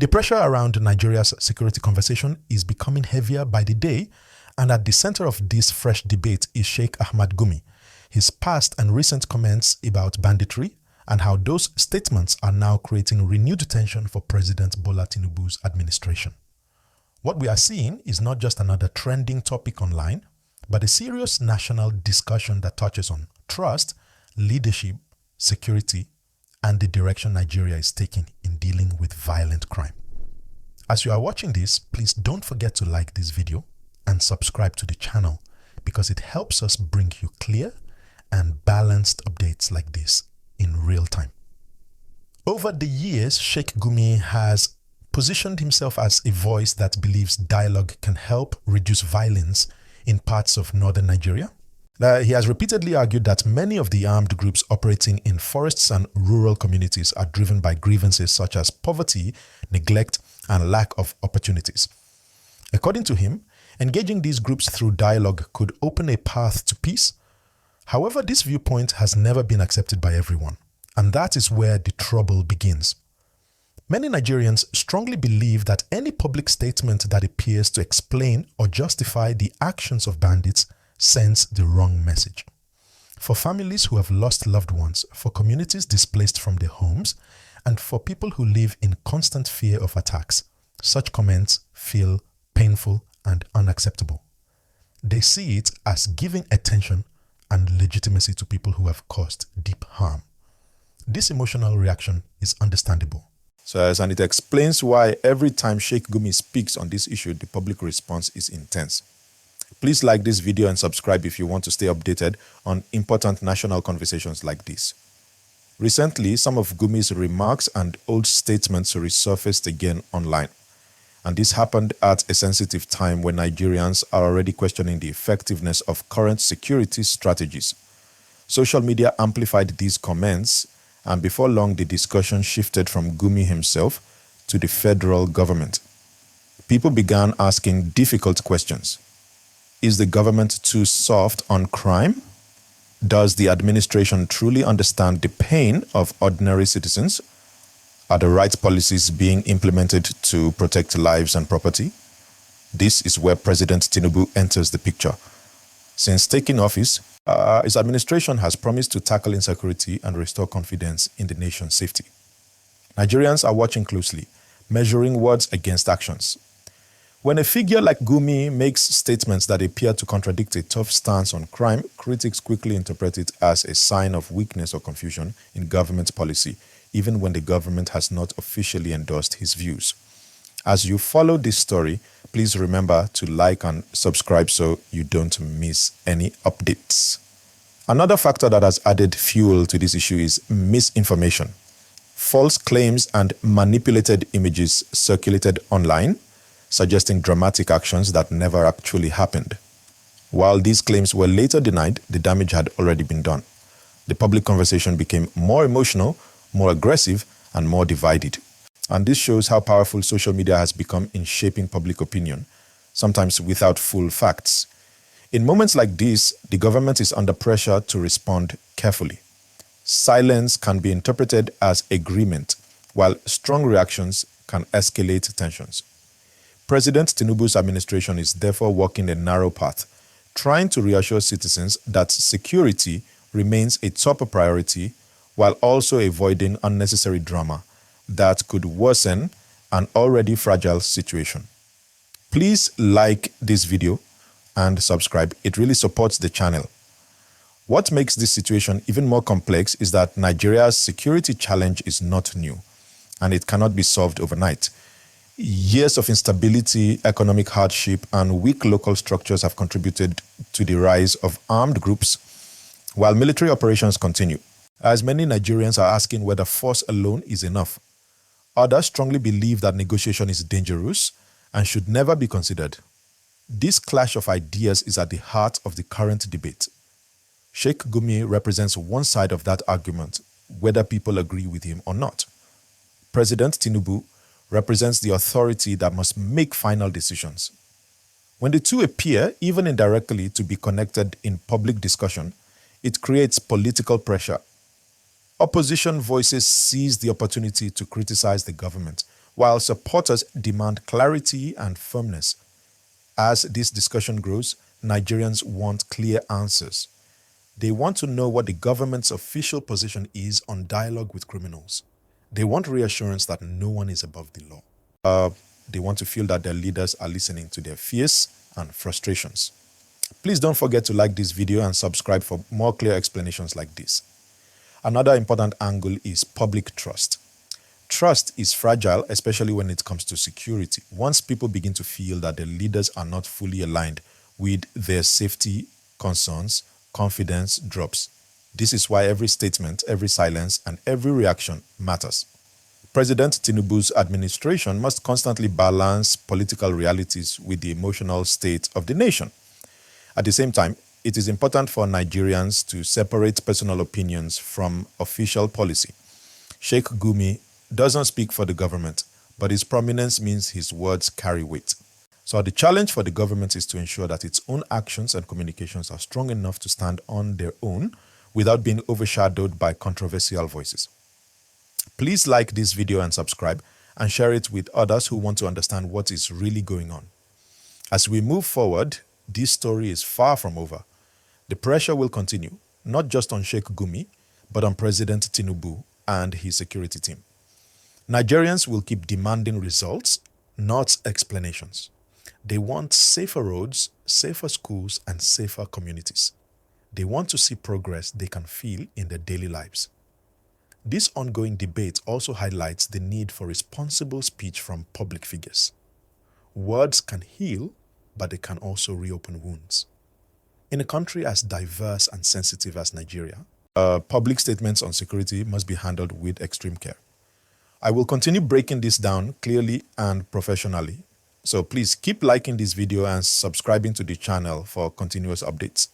The pressure around Nigeria's security conversation is becoming heavier by the day, and at the center of this fresh debate is Sheikh Ahmad Gumi, his past and recent comments about banditry, and how those statements are now creating renewed tension for President Bola Tinubu's administration. What we are seeing is not just another trending topic online, but a serious national discussion that touches on trust, leadership, security, and the direction Nigeria is taking in dealing with violent crime. As you are watching this, please don't forget to like this video and subscribe to the channel because it helps us bring you clear and balanced updates like this in real time. Over the years, Sheikh Gumi has positioned himself as a voice that believes dialogue can help reduce violence in parts of northern Nigeria. He has repeatedly argued that many of the armed groups operating in forests and rural communities are driven by grievances such as poverty, neglect, and lack of opportunities. According to him, engaging these groups through dialogue could open a path to peace. However, this viewpoint has never been accepted by everyone, and that is where the trouble begins. Many Nigerians strongly believe that any public statement that appears to explain or justify the actions of bandits sends the wrong message. For families who have lost loved ones, for communities displaced from their homes, and for people who live in constant fear of attacks, such comments feel painful and unacceptable. They see it as giving attention and legitimacy to people who have caused deep harm. This emotional reaction is understandable. And it explains why every time Sheikh Gumi speaks on this issue, the public response is intense. Please like this video and subscribe if you want to stay updated on important national conversations like this. Recently, some of Gumi's remarks and old statements resurfaced again online. And this happened at a sensitive time when Nigerians are already questioning the effectiveness of current security strategies. Social media amplified these comments, and before long the discussion shifted from Gumi himself to the federal government. People began asking difficult questions. Is the government too soft on crime? Does the administration truly understand the pain of ordinary citizens? Are the right policies being implemented to protect lives and property? This is where President Tinubu enters the picture. Since taking office, his administration has promised to tackle insecurity and restore confidence in the nation's safety. Nigerians are watching closely, measuring words against actions. When a figure like Gumi makes statements that appear to contradict a tough stance on crime, critics quickly interpret it as a sign of weakness or confusion in government policy, even when the government has not officially endorsed his views. As you follow this story, please remember to like and subscribe so you don't miss any updates. Another factor that has added fuel to this issue is misinformation. False claims and manipulated images circulated online, suggesting dramatic actions that never actually happened. While these claims were later denied, the damage had already been done. The public conversation became more emotional, more aggressive, and more divided. And this shows how powerful social media has become in shaping public opinion, sometimes without full facts. In moments like this, the government is under pressure to respond carefully. Silence can be interpreted as agreement, while strong reactions can escalate tensions. President Tinubu's administration is therefore walking a narrow path, trying to reassure citizens that security remains a top priority while also avoiding unnecessary drama that could worsen an already fragile situation. Please like this video and subscribe. It really supports the channel. What makes this situation even more complex is that Nigeria's security challenge is not new, and it cannot be solved overnight. Years of instability, economic hardship, and weak local structures have contributed to the rise of armed groups, while military operations continue. As many Nigerians are asking whether force alone is enough. Others strongly believe that negotiation is dangerous and should never be considered. This clash of ideas is at the heart of the current debate. Sheikh Gumi represents one side of that argument, whether people agree with him or not. President Tinubu represents the authority that must make final decisions. When the two appear, even indirectly, to be connected in public discussion, it creates political pressure. Opposition voices seize the opportunity to criticize the government, while supporters demand clarity and firmness. As this discussion grows, Nigerians want clear answers. They want to know what the government's official position is on dialogue with criminals. They want reassurance that no one is above the law. They want to feel that their leaders are listening to their fears and frustrations. Please don't forget to like this video and subscribe for more clear explanations like this. Another important angle is public trust. Trust is fragile, especially when it comes to security. Once people begin to feel that their leaders are not fully aligned with their safety concerns, confidence drops. This is why every statement, every silence, and every reaction matters. President Tinubu's administration must constantly balance political realities with the emotional state of the nation. At the same time, it is important for Nigerians to separate personal opinions from official policy. Sheikh Gumi doesn't speak for the government, but his prominence means his words carry weight. So the challenge for the government is to ensure that its own actions and communications are strong enough to stand on their own without being overshadowed by controversial voices. Please like this video and subscribe, and share it with others who want to understand what is really going on. As we move forward, this story is far from over. The pressure will continue, not just on Sheikh Gumi, but on President Tinubu and his security team. Nigerians will keep demanding results, not explanations. They want safer roads, safer schools, and safer communities. They want to see progress they can feel in their daily lives. This ongoing debate also highlights the need for responsible speech from public figures. Words can heal, but they can also reopen wounds. In a country as diverse and sensitive as Nigeria, public statements on security must be handled with extreme care. I will continue breaking this down clearly and professionally. So please keep liking this video and subscribing to the channel for continuous updates.